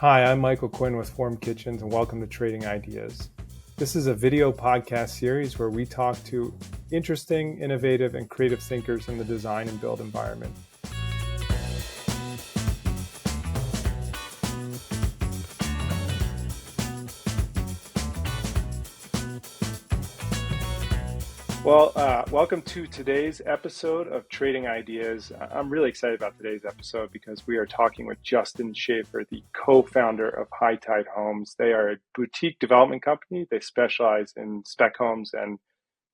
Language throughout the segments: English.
Hi, I'm Michael Quinn with Form Kitchens, and welcome to Trading Ideas. This is a video podcast series where we talk to interesting, innovative, and creative thinkers in the design and build environment. Well, welcome to today's episode of Trading Ideas. I'm really excited about today's episode because we are talking with Justin Schafer, the co-founder of High Tide Homes. They are a boutique development company. They specialize in spec homes and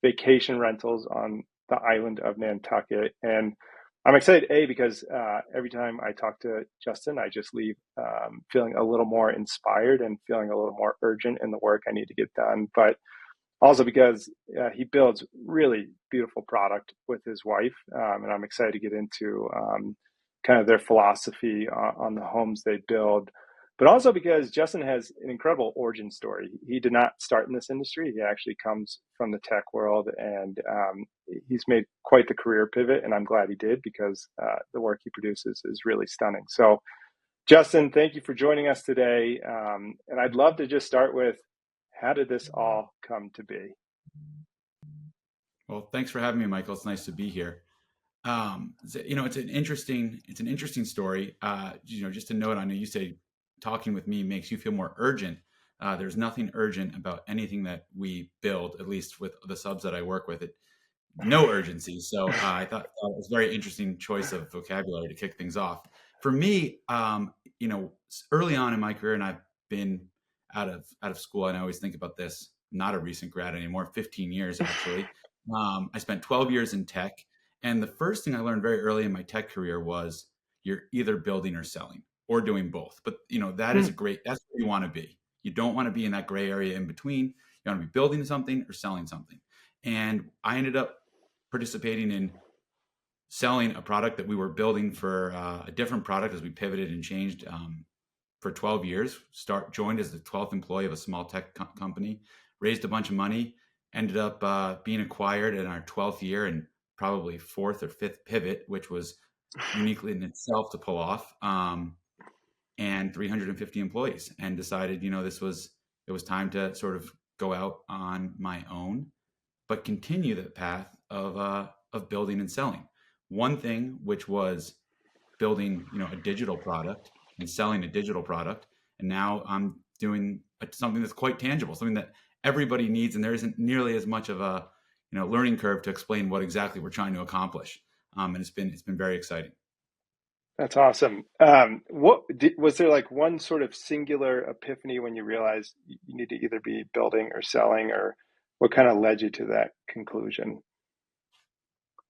vacation rentals on the island of Nantucket. And I'm excited, because every time I talk to Justin, I just leave feeling a little more inspired and feeling a little more urgent in the work I need to get done. But also because he builds really beautiful product with his wife, and I'm excited to get into kind of their philosophy on the homes they build. But also because Justin has an incredible origin story. He did not start in this industry. He actually comes from the tech world, and he's made quite the career pivot, and I'm glad he did because the work he produces is really stunning. So, Justin, thank you for joining us today. And I'd love to just start with, how did this all come to be? Well, thanks for having me, Michael. It's nice to be here. It's an interesting story. Just to note, I know you say talking with me makes you feel more urgent. There's nothing urgent about anything that we build, at least with the subs that I work with. No urgency. So I thought it was a very interesting choice of vocabulary to kick things off. For me, early on in my career, and I've been out of school, and I always think about this. Not a recent grad anymore. 15 years actually. I spent 12 years in tech, and the first thing I learned very early in my tech career was you're either building or selling or doing both. But that's where you want to be. You don't want to be in that gray area in between. You want to be building something or selling something. And I ended up participating in selling a product that we were building for a different product as we pivoted and changed for 12 years. Joined as the 12th employee of a small tech company, raised a bunch of money, ended up being acquired in our 12th year and probably fourth or fifth pivot, which was uniquely in itself to pull off, and 350 employees, and decided, it was time to sort of go out on my own, but continue the path of building and selling. One thing, which was building, a digital product and selling a digital product. And now I'm doing something that's quite tangible, something that everybody needs. And there isn't nearly as much of a, learning curve to explain what exactly we're trying to accomplish. And it's been very exciting. That's awesome. Was there like one sort of singular epiphany when you realized you need to either be building or selling, or what kind of led you to that conclusion?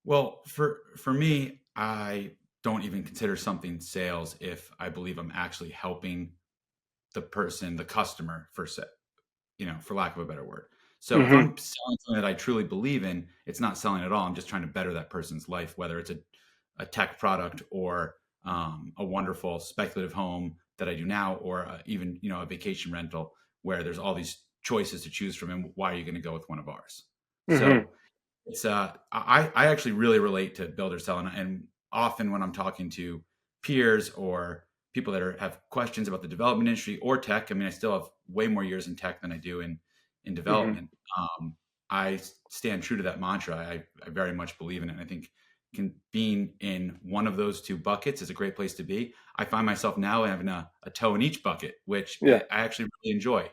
Well, for me, I don't even consider something sales if I believe I'm actually helping the person, the customer, for lack of a better word. So if I'm selling something that I truly believe in, it's not selling at all. I'm just trying to better that person's life, whether it's a tech product or a wonderful speculative home that I do now, or even a vacation rental where there's all these choices to choose from, and why are you going to go with one of ours? So it's I actually really relate to build or sell, and often when I'm talking to peers or people that have questions about the development industry or tech, I mean, I still have way more years in tech than I do in development. I stand true to that mantra. I very much believe in it. And I think being in one of those two buckets is a great place to be. I find myself now having a toe in each bucket, which I actually really enjoy.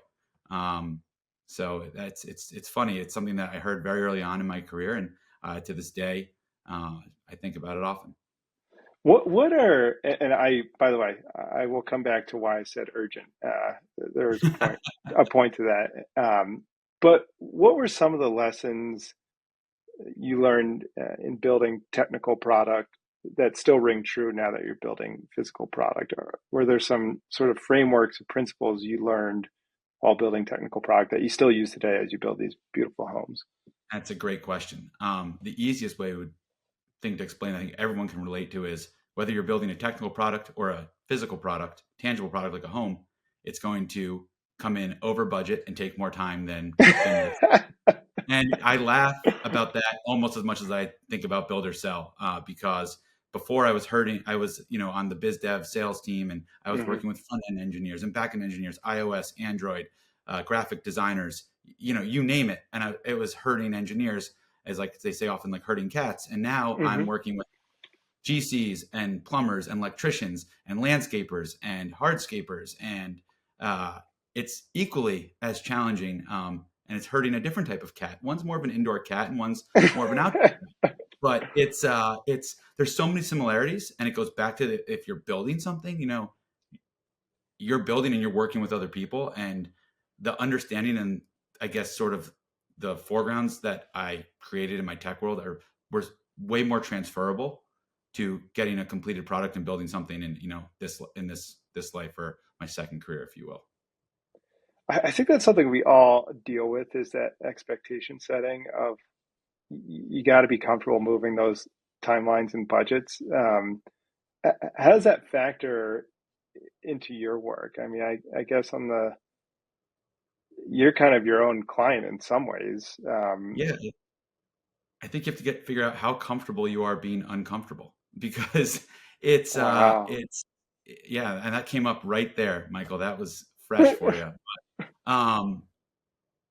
So it's funny. It's something that I heard very early on in my career, and to this day, I think about it often. By the way, I will come back to why I said urgent. There's a point to that. But what were some of the lessons you learned in building technical product that still ring true now that you're building physical product? Or were there some sort of frameworks or principles you learned while building technical product that you still use today as you build these beautiful homes? That's a great question. The easiest way to explain, I think everyone can relate to, is whether you're building a technical product or a physical product, tangible product like a home, it's going to come in over budget and take more time than and I laugh about that almost as much as I think about build or sell, because before I was, on the biz dev sales team, and I was Hmm. working with front end engineers and back end engineers, iOS, Android, graphic designers, you name it. And it was herding engineers, as like they say often, like herding cats. And now I'm Hmm. working with GCs and plumbers and electricians and landscapers and hardscapers. And uh, it's equally as challenging. And it's herding a different type of cat. One's more of an indoor cat and one's more of an outdoor. But it's there's so many similarities, and it goes back to if you're building something, you're building and you're working with other people, and the understanding and I guess sort of the foregrounds that I created in my tech world were way more transferable to getting a completed product and building something in this life, or my second career, if you will. I think that's something we all deal with is that expectation setting of you got to be comfortable moving those timelines and budgets. How does that factor into your work? I mean, I guess you're kind of your own client in some ways. Yeah, I think you have to figure out how comfortable you are being uncomfortable, because Wow. it's yeah, and that came up right there, Michael. That was fresh for you. Um,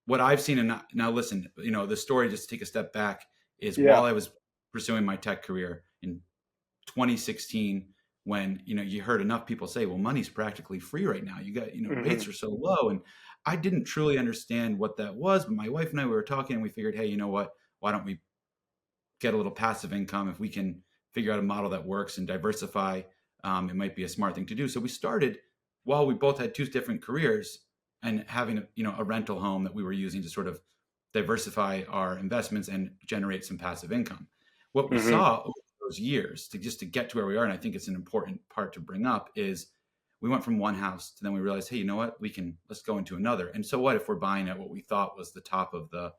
what I've seen, and now listen, the story, just to take a step back, is while Yeah. I was pursuing my tech career in 2016, when you heard enough people say, well, money's practically free right now, you got, rates Hmm. are so low, and I didn't truly understand what that was, but my wife and I, we were talking, and we figured, hey, you know what, why don't we get a little passive income? If we can figure out a model that works and diversify, it might be a smart thing to do. So we started, while we both had two different careers, and having a rental home that we were using to sort of diversify our investments and generate some passive income. What we Hmm. saw over those years, to get to where we are, and I think it's an important part to bring up, is we went from one house to then we realized, hey, you know what, let's go into another. And so what if we're buying at what we thought was the top of the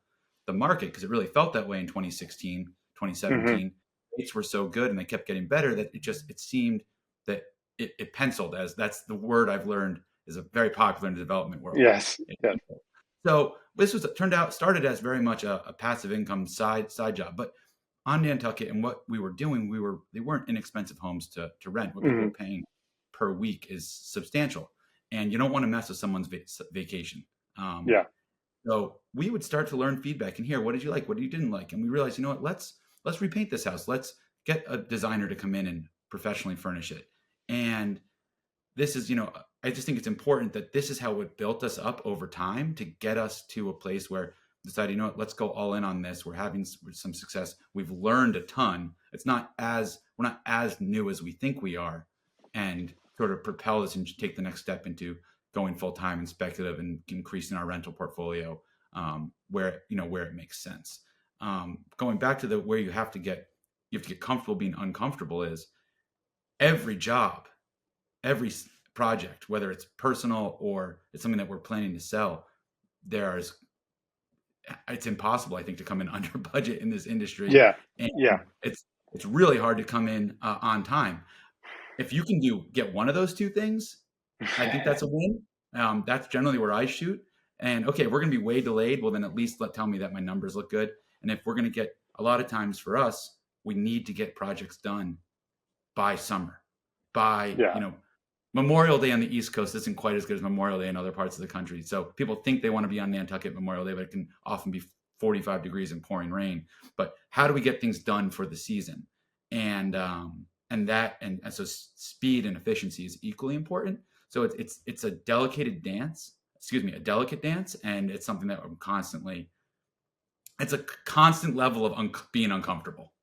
market, because it really felt that way in 2016, Hmm. 2017. Rates were so good and they kept getting better that it seemed that it penciled, as that's the word I've learned is a very popular in the development world. Yes. Yes. So this started as very much a passive income side job, but on Nantucket and what we were doing, they weren't inexpensive homes to rent. What people were Hmm. paying per week is substantial, and you don't want to mess with someone's vacation. Um, Yeah. so we would start to learn feedback and hear, what did you like, what you didn't like, and we realized, you know what, let's repaint this house. Let's get a designer to come in and professionally furnish it. And this is, I just think it's important that this is how it built us up over time to get us to a place where decided, you know what, let's go all in on this. We're having some success. We've learned a ton. We're not as new as we think we are, and sort of propel us and take the next step into going full time and speculative and increasing our rental portfolio, where it makes sense. Going back to the where you have to get comfortable being uncomfortable, is every job, every project, whether it's personal or it's something that we're planning to sell, there's it's impossible, I think, to come in under budget in this industry, Yeah. and Yeah. it's really hard to come in on time. If you can get one of those two things, I think that's a win. That's generally where I shoot. And okay, we're going to be way delayed. Well, then at least tell me that my numbers look good. And if we're going to get, a lot of times for us, we need to get projects done by summer, by Yeah. Memorial Day on the East Coast isn't quite as good as Memorial Day in other parts of the country. So people think they want to be on Nantucket Memorial Day, but it can often be 45 degrees and pouring rain. But how do we get things done for the season? And so speed and efficiency is equally important. So it's a delicate dance. Excuse me, a delicate dance, and it's something that I'm constantly. It's a constant level of being uncomfortable.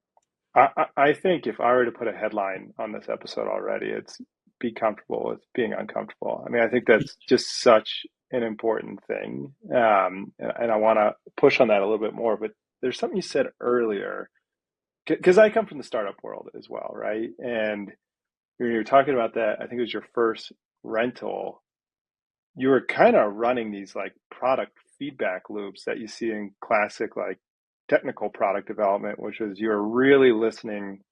I think if I were to put a headline on this episode already, it's be comfortable with being uncomfortable. I mean, I think that's just such an important thing. And I want to push on that a little bit more, but there's something you said earlier, because I come from the startup world as well, right? And when you were talking about that, I think it was your first rental, you were kind of running these like product feedback loops that you see in classic like technical product development, which is you're really listening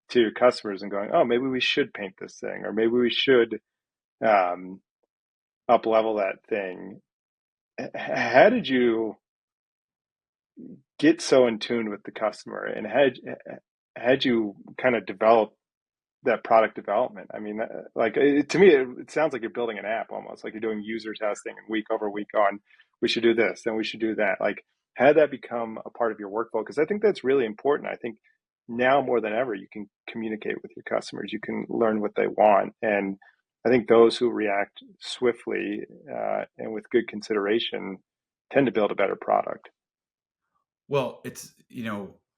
to your customers and going, oh, maybe we should paint this thing, or maybe we should um, up level that thing. How did you get so in tune with the customer, and had you kind of developed that product development. I mean, like to me, it sounds like you're building an app almost, like you're doing user testing and week over week on, we should do this, then we should do that. Like, had that become a part of your workflow? Because I think that's really important. I think now more than ever, you can communicate with your customers, you can learn what they want. And I think those who react swiftly and with good consideration tend to build a better product. Well, it's,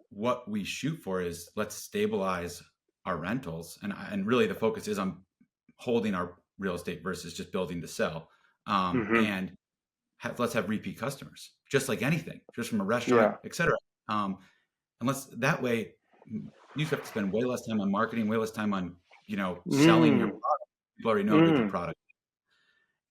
what we shoot for is let's stabilize our rentals, and really the focus is on holding our real estate versus just building to sell. Hmm. And let's have repeat customers, just like anything, just from a restaurant, Yeah. etc. Um, unless that way, you have to spend way less time on marketing, way less time on, selling your Mm, product. People already know how good the mm, product.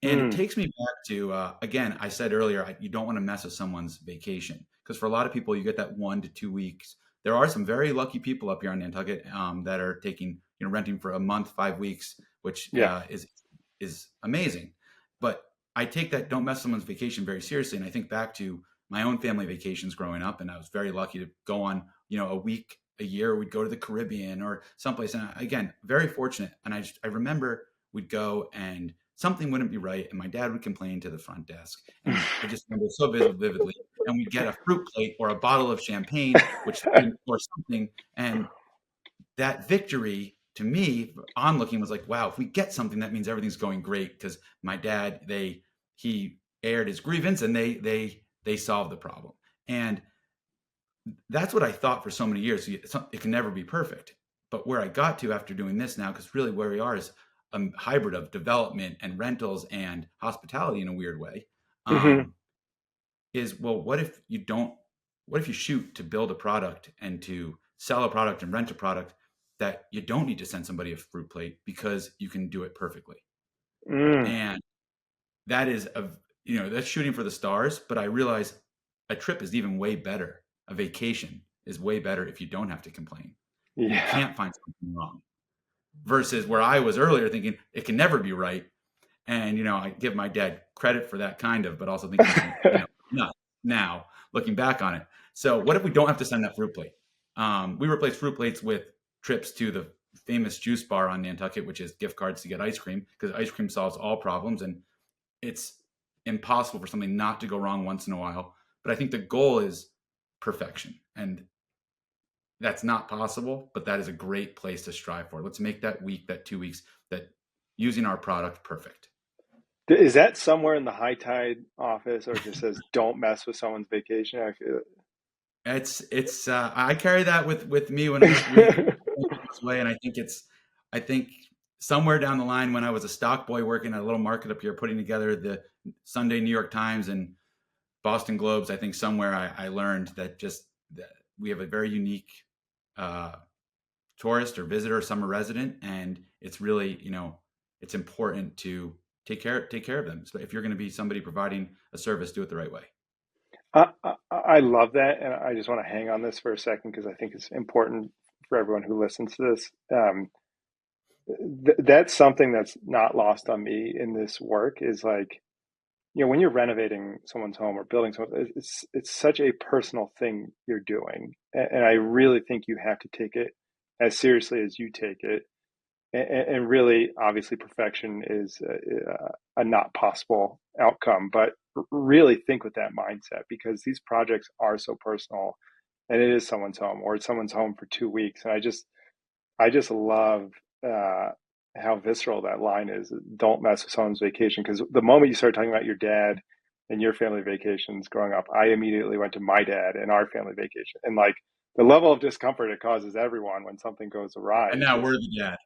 And it mm. takes me back to, again, I said earlier, you don't want to mess with someone's vacation, because for a lot of people, you get that 1 to 2 weeks. There are some very lucky people up here on Nantucket that are taking, renting for a month, 5 weeks, which Yeah. is amazing. But I take that don't mess with someone's vacation very seriously, and I think back to my own family vacations growing up, and I was very lucky to go on, a week a year. We'd go to the Caribbean or someplace, and again, very fortunate. And I remember we'd go and something wouldn't be right, and my dad would complain to the front desk. And I just remember so vividly. And we'd get a fruit plate or a bottle of champagne, or something. And that victory to me, onlooking, was like, wow, if we get something, that means everything's going great. Because my dad, he aired his grievance, and they solved the problem. And that's what I thought for so many years. It can never be perfect. But where I got to after doing this now, because really where we are is a hybrid of development and rentals and hospitality in a weird way, Hmm. um, is, well, what if you shoot to build a product and to sell a product and rent a product that you don't need to send somebody a fruit plate because you can do it perfectly. Mm. And that is that's shooting for the stars. But I realize a trip is even way better. A vacation is way better if you don't have to complain, and you Yeah. can't find something wrong. Versus where I was earlier thinking it can never be right. And I give my dad credit for that, kind of, but also think he's nuts now looking back on it. So what if we don't have to send that fruit plate? We replace fruit plates with trips to the famous juice bar on Nantucket, which is gift cards to get ice cream, because ice cream solves all problems, and it's impossible for something not to go wrong once in a while. But I think the goal is perfection, and that's not possible, but that is a great place to strive for. Let's make that week, that 2 weeks, that using our product perfect. Is that somewhere in the high tide office, or it just says don't mess with someone's vacation? I feel It's I carry that with me when we this way, and I think somewhere down the line, when I was a stock boy working at a little market up here, putting together the Sunday New York Times and Boston Globes, I think somewhere I learned that we have a very unique uh, tourist or visitor or summer resident, and it's really, it's important to take care of them. So if you're going to be somebody providing a service, do it the right way. I love that, and I just want to hang on this for a second because I think it's important for everyone who listens to this. That's something that's not lost on me in this work is like, when you're renovating someone's home or building something, it's such a personal thing you're doing, and I really think you have to take it as seriously as you take it. And really, obviously, perfection is a not possible outcome. But really think with that mindset because these projects are so personal, and it is someone's home or it's someone's home for 2 weeks. And I just love uh, how visceral that line is. Don't mess with someone's vacation because the moment you start talking about your dad and your family vacations growing up, I immediately went to my dad and our family vacation, and like the level of discomfort it causes everyone when something goes awry And is now just we're the dad.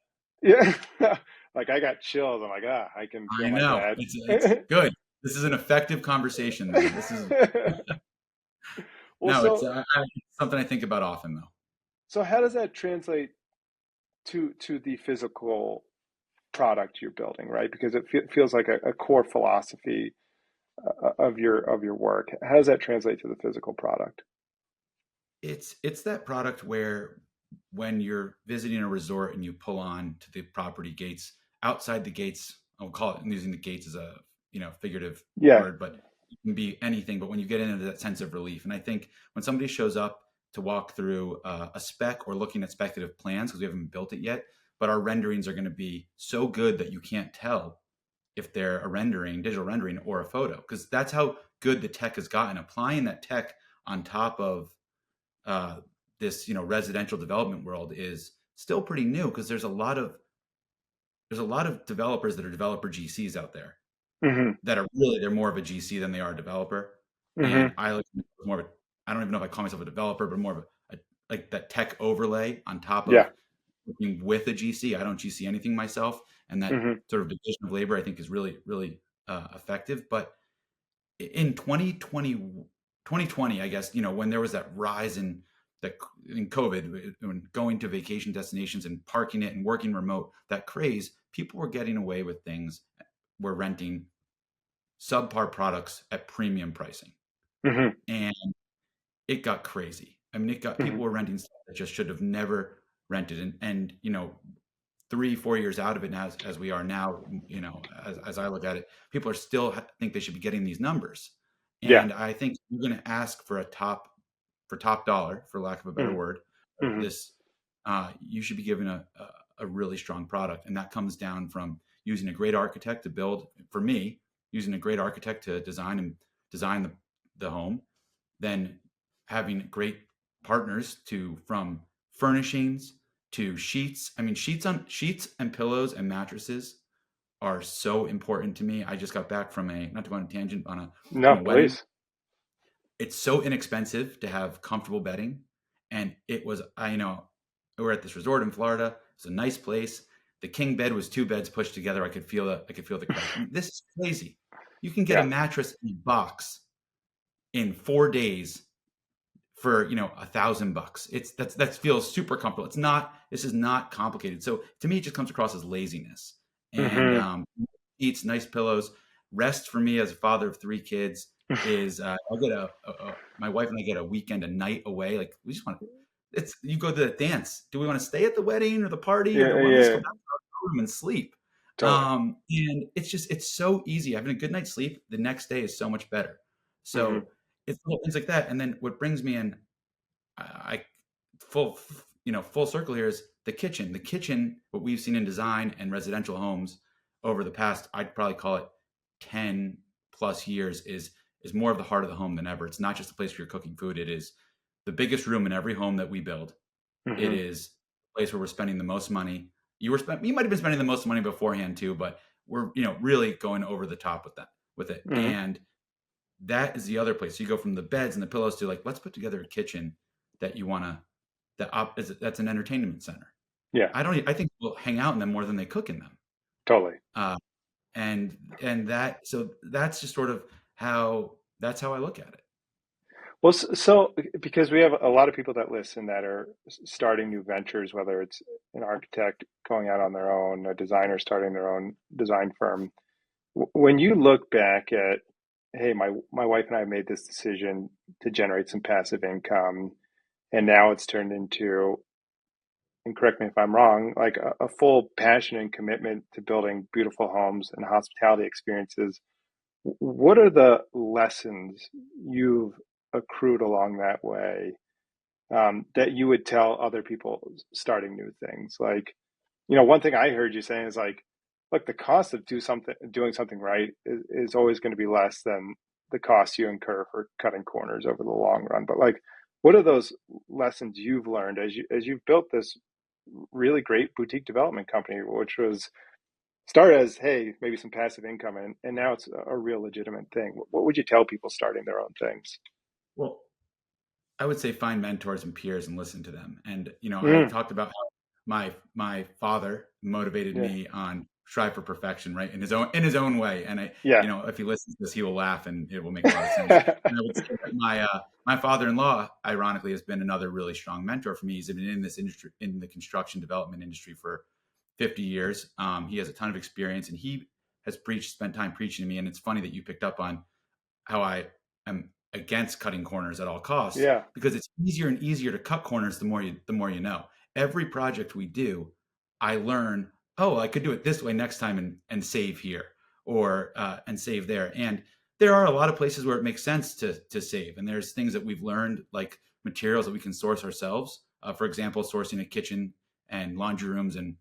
yeah. Like I got chills. I'm like, I can feel I my know. dad. It's good. This is an effective conversation, then. This is Well, no, it's it's something I think about often, though. so how does that translate to the physical product you're building, right? Because it feels like a core philosophy of your work. How does that translate to the physical product? It's that product where, when you're visiting a resort and you pull on to the property gates, outside the gates, I'll call it, I'm using the gates as a figurative Yeah. word, but it can be anything. But when you get into that sense of relief, and I think when somebody shows up to walk through a spec or looking at speculative plans, because we haven't built it yet, but our renderings are going to be so good that you can't tell if they're a rendering, digital rendering, or a photo, because that's how good the tech has gotten. Applying that tech on top of uh, this, residential development world is still pretty new, because there's a lot of developers that are developer GCs out there Hmm. that are really, they're more of a GC than they are a developer. And Hmm. I look more of a, I don't even know if I call myself a developer, but more of like that tech overlay on top of Yeah. working with a GC. I don't GC anything myself, and that Hmm. sort of division of labor I think is really, really effective. But in 2020, I guess, when there was that rise in COVID, when going to vacation destinations and parking it and working remote, that craze, people were getting away with things, were renting subpar products at premium pricing, Hmm. and it got crazy. I mean, Hmm. people were renting stuff that just should have never rented, and 3-4 years out of it, now, as we are now, as I look at it, people are still think they should be getting these numbers, Yeah. and I think you're going to ask for top dollar, for lack of a better Hmm. word. Hmm. This You should be given a really strong product, and that comes down from using a great architect to build. For me, using a great architect to design the home, then having great partners to from furnishings to sheets. I mean, sheets and pillows and mattresses are so important to me. I just got back from not to go on a tangent, No, from a wedding. please. It's so inexpensive to have comfortable bedding, and it was, we're at this resort in Florida. It's a nice place. The king bed was two beds pushed together. I could feel the crack. I mean, this is crazy. You can get a Yeah. mattress in a box in 4 days for, $1,000. That feels super comfortable. This is not complicated. So to me, it just comes across as laziness. And Hmm. eats nice pillows. Rest for me, as a father of three kids, is I get my wife and I get a weekend, a night away. Like, we just want to. It's You go to the dance. Do we want to stay at the wedding or the party, or do Yeah. we want to just Yeah. go back to our room and sleep? Totally. And it's so easy. Having a good night's sleep the next day is so much better. Hmm. So it's little things like that. And then what brings me in, I full circle here, is the kitchen. The kitchen, what we've seen in design and residential homes over the past, I'd probably call it 10 plus years, is more of the heart of the home than ever. It's not just a place where you're cooking food. It is the biggest room in every home that we build. It Hmm. is a place where we're spending the most money. You might have been spending the most money beforehand too, but we're, really going over the top with it. Hmm. And that is the other place. So you go from the beds and the pillows to, like, let's put together a kitchen that you want to, that's an entertainment center. Yeah. I think people hang out in them more than they cook in them. Totally. Uh, and that's just sort of how I look at it. Well, so because we have a lot of people that listen that are starting new ventures, whether it's an architect going out on their own, a designer starting their own design firm. When you look back at, hey, my wife and I made this decision to generate some passive income, and now it's turned into, and correct me if I'm wrong, like a full passion and commitment to building beautiful homes and hospitality experiences. What are the lessons you've accrued along that way, that you would tell other people starting new things? Like, one thing I heard you saying is like, look, the cost of doing something right is always going to be less than the cost you incur for cutting corners over the long run. But like, what are those lessons you've learned as you've built this really great boutique development company, which was started as, hey, maybe some passive income, and now it's a real legitimate thing? What would you tell people starting their own things? Well, I would say find mentors and peers and listen to them. And I Mm, talked about how my father motivated yeah, me on strive for perfection, right, in his own way. And yeah. if he listens to this, he will laugh, and it will make a lot of sense. And I would say that my father-in-law, ironically, has been another really strong mentor for me. He's been in this industry, in the construction development industry, for 50 years. He has a ton of experience, and he has spent time preaching to me. And it's funny that you picked up on how I am against cutting corners at all costs, Yeah. because it's easier and easier to cut corners the more you know. Every project we do, I learn, oh, I could do it this way next time, and save here, or and save there. And there are a lot of places where it makes sense to save, and there's things that we've learned, like materials that we can source ourselves. For example, sourcing a kitchen and laundry rooms and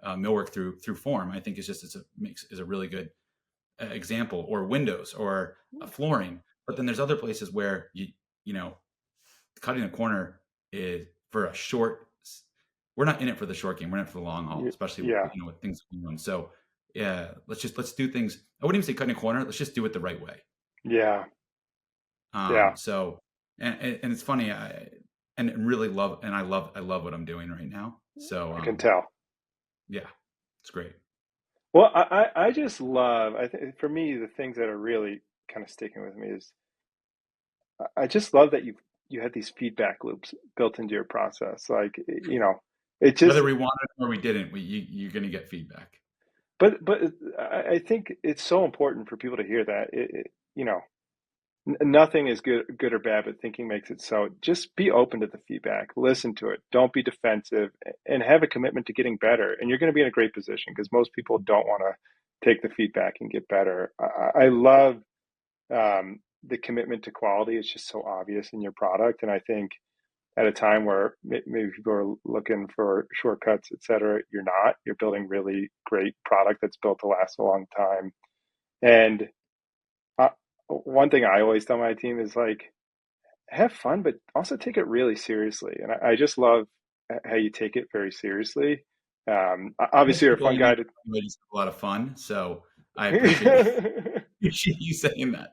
millwork through form. I think is a really good example, or windows, or flooring. But then there's other places where you know cutting a corner is for a short. We're not in it for the short game. We're in it for the long haul, especially Yeah. with things going on. So yeah, let's do things. I wouldn't even say cutting a corner. Let's just do it the right way. Yeah. Yeah. So and it's funny. And really love, and I love what I'm doing right now. So I can tell. yeah, it's great. Well, I just love, I think for me, the things that are really kind of sticking with me is I just love that you had these feedback loops built into your process. Like, it just, Whether we wanted it or we didn't, you're going to get feedback. but I think it's so important for people to hear that. You know, nothing is good or bad, but thinking makes it so. Just be open to the feedback, listen to it, don't be defensive, and have a commitment to getting better. And you're going to be in a great position because most people don't want to take the feedback and get better. I love the commitment to quality. It's just so obvious in your product, and I think at a time where maybe people are looking for shortcuts, et cetera, you're not. You're building really great product that's built to last a long time. And uh, one thing I always tell my team is like, have fun, but also take it really seriously. And I just love how you take it very seriously. Most Obviously, you're a people fun I guy meet to. just have a lot of fun, so I appreciate appreciate you saying that.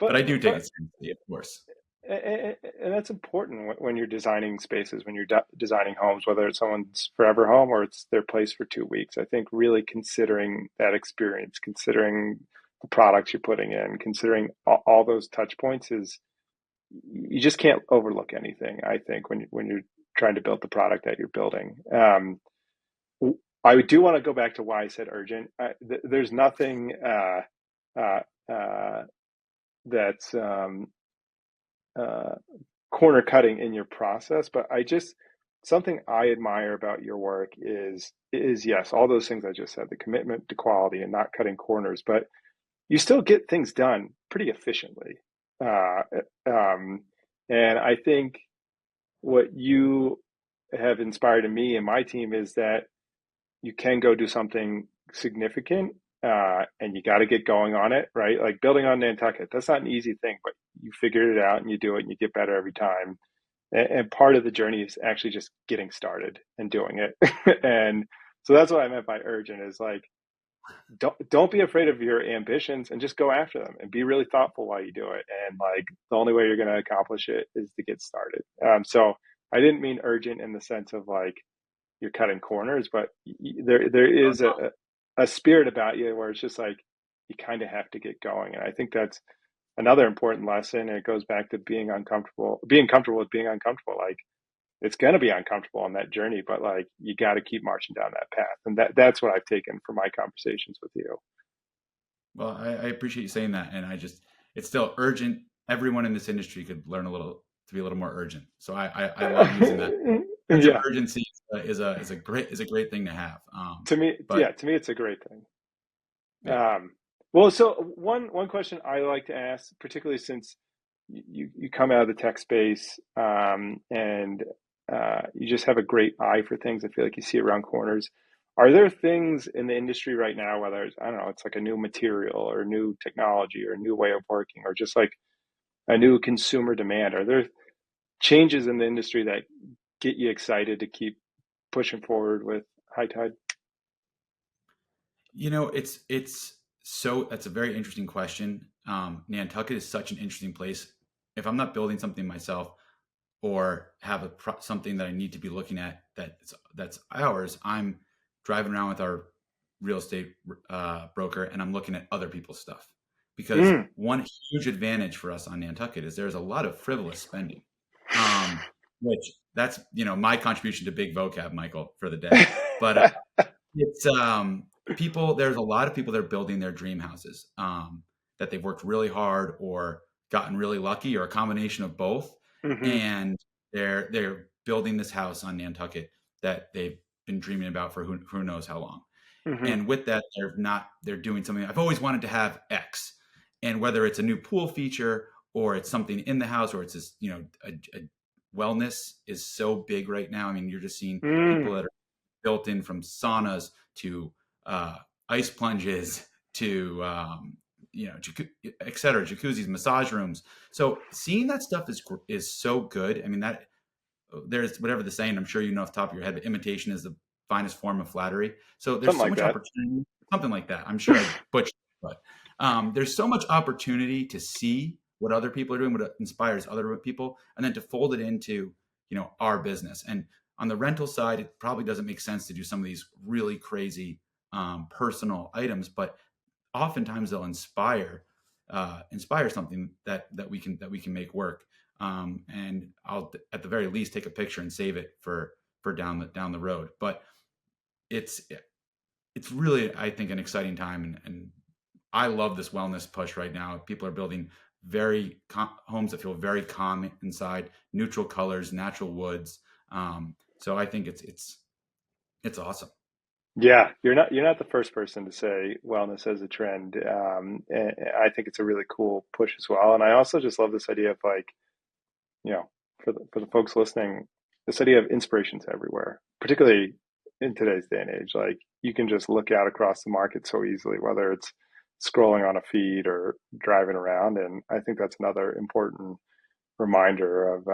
But I do take but it seriously, of course. and that's important when you're designing spaces, when you're designing homes, whether it's someone's forever home or it's their place for 2 weeks. I think really considering that experience, considering the products you're putting in, considering all those touch points is you just can't overlook anything. I think when you're trying to build the product that you're building. I do want to go back to why I said urgent. There's nothing uh, uh, that's uh, corner cutting in your process, but something I admire about your work is yes, all those things I just said, the commitment to quality and not cutting corners, but you still get things done pretty efficiently. Uh, um, and I think what you have inspired in me and my team is that you can go do something significant, and you got to get going on it, right? Like building on Nantucket, that's not an easy thing, but you figure it out and you do it and you get better every time. And part of the journey is actually just getting started and doing it. And so that's what I meant by urgent is like, don't be afraid of your ambitions and just go after them and be really thoughtful while you do it. And like the only way you're going to accomplish it is to get started. So I didn't mean urgent in the sense of like you're cutting corners, but there is a spirit about you where it's just like you kind of have to get going. And I think that's another important lesson. And it goes back to being comfortable with being uncomfortable. Like it's going to be uncomfortable on that journey, but like you got to keep marching down that path. And that's what I've taken from my conversations with you. Well, I appreciate you saying that, and it's still urgent. Everyone in this industry could learn to be a little more urgent. So I love using that. Sense of Yeah, urgency is a great thing to have. yeah, But to me, it's a great thing. yeah, Well, so one question I like to ask, particularly since you come out of the tech space, and you just have a great eye for things. I feel like you see around corners. Are there things in the industry right now, whether it's, I don't know, it's like a new material or new technology or a new way of working, or just like a new consumer demand? Are there changes in the industry that get you excited to keep pushing forward with high tide? that's a very interesting question. Nantucket is such an interesting place. If I'm not building something myself, or have something that I need to be looking at that's ours, I'm driving around with our real estate broker, and I'm looking at other people's stuff. Because Mm. one huge advantage for us on Nantucket is there's a lot of frivolous spending, um, which that's my contribution to big vocab, Michael, for the day. But it's people. There's a lot of people that are building their dream houses, that they've worked really hard or gotten really lucky, or a combination of both, Hmm. and they're building this house on Nantucket that they've been dreaming about for who knows how long. Hmm. And with that, they're doing something. I've always wanted to have X, and whether it's a new pool feature or it's something in the house or it's a wellness is so big right now. I mean, you're just seeing people Mm. that are built in, from saunas to ice plunges to et cetera, jacuzzis, massage rooms. So seeing that stuff is so good. I mean, that there's whatever the saying, I'm sure you know off the top of your head, but imitation is the finest form of flattery. So there's Something so like much that. opportunity, something like that. I'm sure I butchered, but there's so much opportunity to see what other people are doing, what inspires other people, and then to fold it into, our business. And on the rental side, it probably doesn't make sense to do some of these really crazy personal items, but oftentimes they'll inspire something that we can make work. And I'll at the very least take a picture and save it for down the road. But it's it's really, I think, an exciting time, and I love this wellness push right now. People are building homes that feel very calm inside, neutral colors, natural woods. So I think it's awesome. Yeah, you're not the first person to say wellness as a trend. And I think it's a really cool push as well. And I also just love this idea of like, for the folks listening, this idea of inspiration's everywhere, particularly in today's day and age. Like you can just look out across the market so easily, whether it's scrolling on a feed or driving around. And I think that's another important reminder of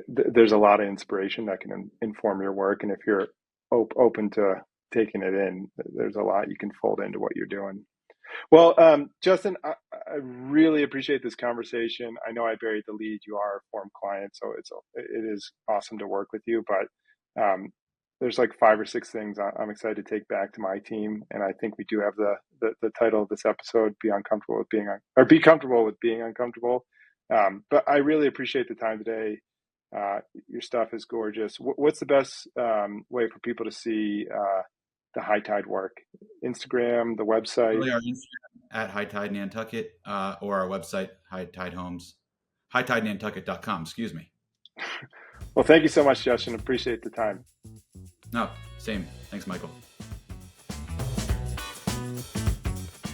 there's a lot of inspiration that can inform your work. And if you're open to taking it in, there's a lot you can fold into what you're doing. Well, Justin, I really appreciate this conversation. I know I buried the lead. You are a former client, so it is awesome to work with you. But there's like five or six things I'm excited to take back to my team, and I think we do have the title of this episode: "Be uncomfortable with being or be comfortable with being uncomfortable." But I really appreciate the time today. Your stuff is gorgeous. What's the best way for people to see the high tide work? Instagram, the website? Really, our Instagram at High Tide Nantucket, or our website, hightidenantucket.com. Excuse me. Well, thank you so much, Justin. Appreciate the time. No, same. Thanks, Michael.